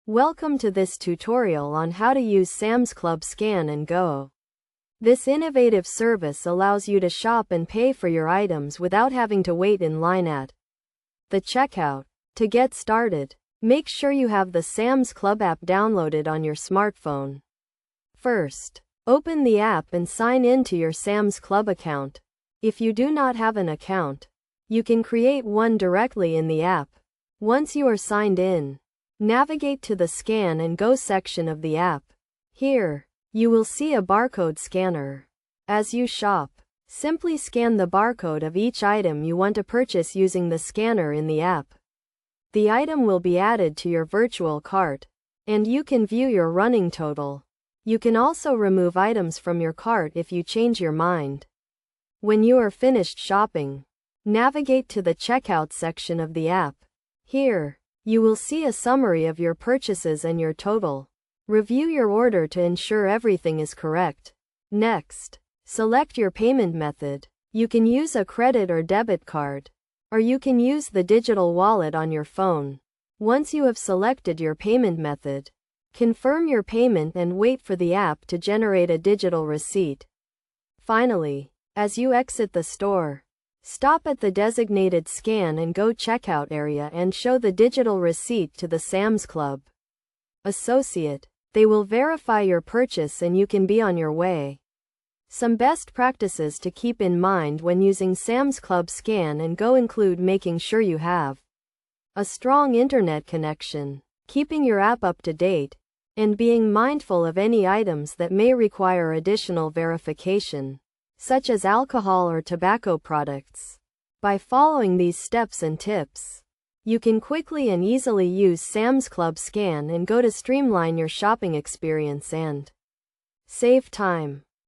Welcome to this tutorial on how to use Sam's Club Scan and Go. This innovative service allows you to shop and pay for your items without having to wait in line at the checkout. To get started, make sure you have the Sam's Club app downloaded on your smartphone. First, open the app and sign in to your Sam's Club account. If you do not have an account, you can create one directly in the app. Once you are signed in, navigate to the Scan and Go section of the app. Here, you will see a barcode scanner. As you shop, simply scan the barcode of each item you want to purchase using the scanner in the app. The item will be added to your virtual cart, and you can view your running total. You can also remove items from your cart if you change your mind. When you are finished shopping, navigate to the Checkout section of the app. Here, you will see a summary of your purchases and your total. Review your order to ensure everything is correct. Next, select your payment method. You can use a credit or debit card, or you can use the digital wallet on your phone. Once you have selected your payment method, confirm your payment and wait for the app to generate a digital receipt. Finally, as you exit the store, stop at the designated Scan and Go checkout area and show the digital receipt to the Sam's Club associate. They will verify your purchase and you can be on your way. Some best practices to keep in mind when using Sam's Club Scan and Go include making sure you have a strong internet connection, keeping your app up to date, and being mindful of any items that may require additional verification, such as alcohol or tobacco products. By following these steps and tips, you can quickly and easily use Sam's Club Scan and Go to streamline your shopping experience and save time.